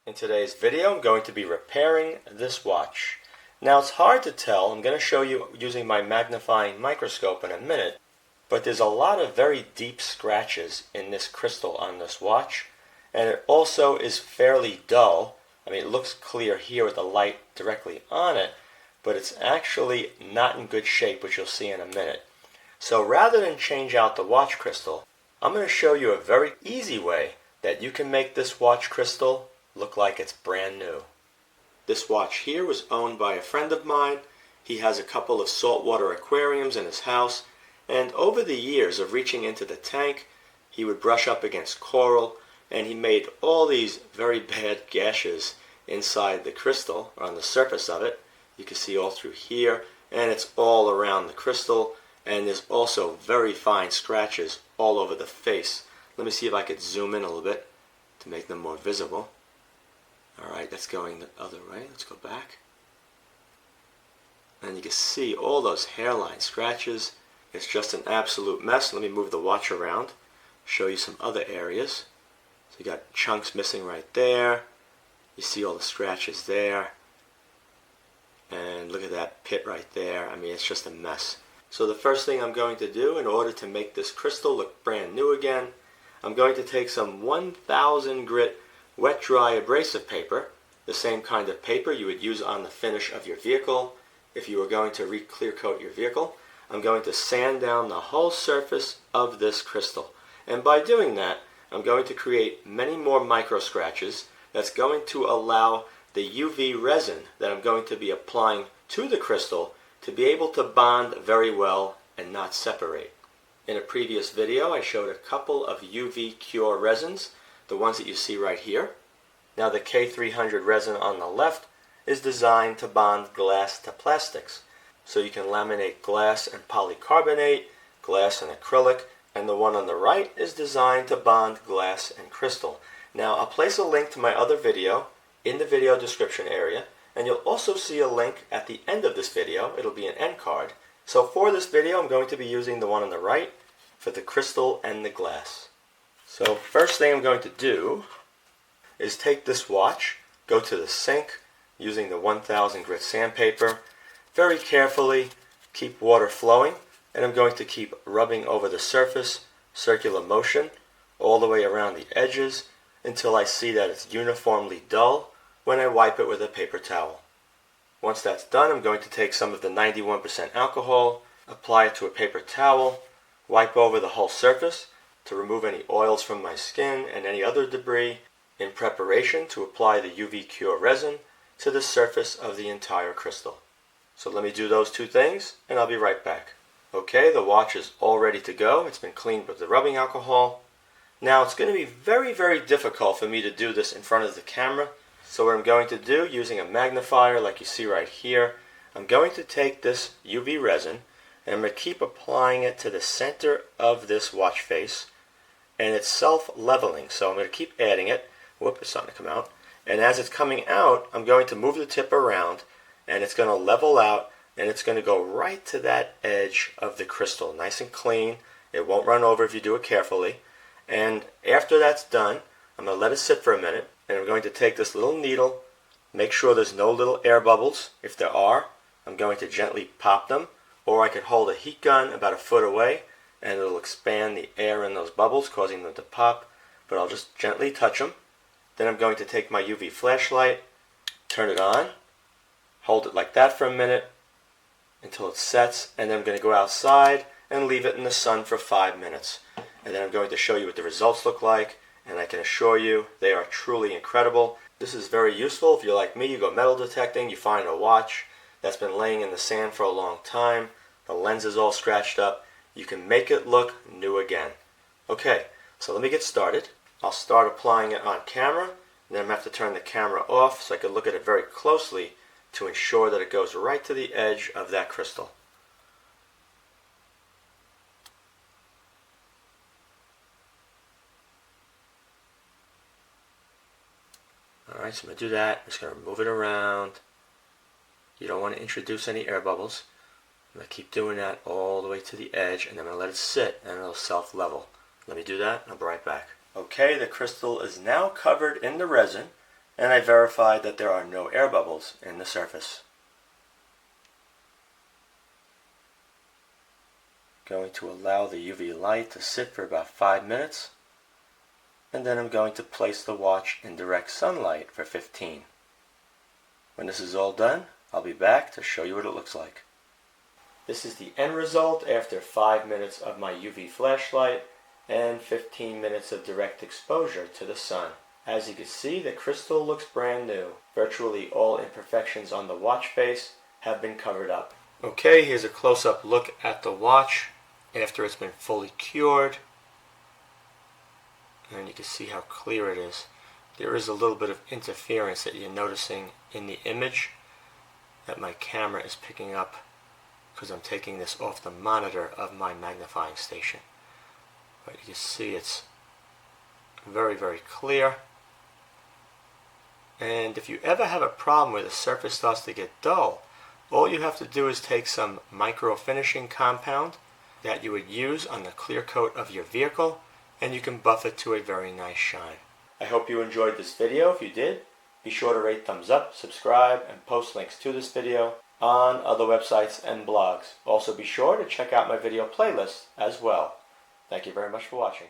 In today's video, I'm going to be repairing this watch. Now it's hard to tell. I'm going to show you using my magnifying microscope in a minute, but there's a lot of very deep scratches in this crystal on this watch, and it also is fairly dull. I mean, it looks clear here with the light directly on it, but it's actually not in good shape, which you'll see in a minute. So rather than change out the watch crystal, I'm going to show you a very easy way that you can make this watch crystal look like it's brand new. This watch here was owned by a friend of mine. He has a couple of saltwater aquariums in his house, and over the years of reaching into the tank, he would brush up against coral, and he made all these very bad gashes inside the crystal, or on the surface of it. You can see all through here, and it's all around the crystal, and there's also very fine scratches all over the face. Let me see if I could zoom in a little bit to make them more visible. Alright, that's going the other way. Let's go back. And you can see all those hairline scratches. It's just an absolute mess. Let me move the watch around, show you some other areas. So you got chunks missing right there. You see all the scratches there. And look at that pit right there. I mean, it's just a mess. So the first thing I'm going to do in order to make this crystal look brand new again, I'm going to take some 1000 grit wet dry abrasive paper, the same kind of paper you would use on the finish of your vehicle if you were going to re-clear coat your vehicle. I'm going to sand down the whole surface of this crystal. And by doing that, I'm going to create many more micro scratches that's going to allow the UV resin that I'm going to be applying to the crystal to be able to bond very well and not separate. In a previous video, I showed a couple of UV Cure resins, the ones that you see right here. Now the K300 resin on the left is designed to bond glass to plastics. So you can laminate glass and polycarbonate, glass and acrylic, and the one on the right is designed to bond glass and crystal. Now I'll place a link to my other video in the video description area, and you'll also see a link at the end of this video. It'll be an end card. So for this video, I'm going to be using the one on the right for the crystal and the glass. So first thing I'm going to do is take this watch, go to the sink using the 1000 grit sandpaper, very carefully keep water flowing, and I'm going to keep rubbing over the surface, circular motion, all the way around the edges until I see that it's uniformly dull when I wipe it with a paper towel. Once that's done, I'm going to take some of the 91% alcohol, apply it to a paper towel, wipe over the whole surface to remove any oils from my skin and any other debris in preparation to apply the UV Cure resin to the surface of the entire crystal. So let me do those two things and I'll be right back. Okay, the watch is all ready to go. It's been cleaned with the rubbing alcohol. Now it's going to be very, very difficult for me to do this in front of the camera. So what I'm going to do, using a magnifier like you see right here, I'm going to take this UV resin and I'm going to keep applying it to the center of this watch face, and it's self-leveling, so I'm going to keep adding it. Whoop, it's starting to come out. And as it's coming out, I'm going to move the tip around, and it's going to level out, and it's going to go right to that edge of the crystal, nice and clean. It won't run over if you do it carefully. And after that's done, I'm going to let it sit for a minute, and I'm going to take this little needle, make sure there's no little air bubbles. If there are, I'm going to gently pop them, or I could hold a heat gun about a foot away, and it'll expand the air in those bubbles, causing them to pop, but I'll just gently touch them. Then I'm going to take my UV flashlight, turn it on, hold it like that for a minute until it sets, and then I'm going to go outside and leave it in the sun for 5 minutes. And then I'm going to show you what the results look like, and I can assure you they are truly incredible. This is very useful if you're like me, you go metal detecting, you find a watch that's been laying in the sand for a long time, the lens is all scratched up, you can make it look new again. Okay, so let me get started. I'll start applying it on camera, and then I'm going to have to turn the camera off so I can look at it very closely to ensure that it goes right to the edge of that crystal. Alright, so I'm going to do that. I'm just going to move it around. You don't want to introduce any air bubbles. I'm going to keep doing that all the way to the edge, and then I'm going to let it sit, and it'll self-level. Let me do that, and I'll be right back. Okay, the crystal is now covered in the resin, and I verified that there are no air bubbles in the surface. Going to allow the UV light to sit for about 5 minutes, and then I'm going to place the watch in direct sunlight for 15. When this is all done, I'll be back to show you what it looks like. This is the end result after 5 minutes of my UV flashlight and 15 minutes of direct exposure to the sun. As you can see, the crystal looks brand new. Virtually all imperfections on the watch face have been covered up. Okay, here's a close-up look at the watch after it's been fully cured. And you can see how clear it is. There is a little bit of interference that you're noticing in the image that my camera is picking up because I'm taking this off the monitor of my magnifying station. But you can see it's very, very clear. And if you ever have a problem where the surface starts to get dull, all you have to do is take some micro finishing compound that you would use on the clear coat of your vehicle, and you can buff it to a very nice shine. I hope you enjoyed this video. If you did, be sure to rate, thumbs up, subscribe, and post links to this video on other websites and blogs. Also be sure to check out my video playlist as well. Thank you very much for watching.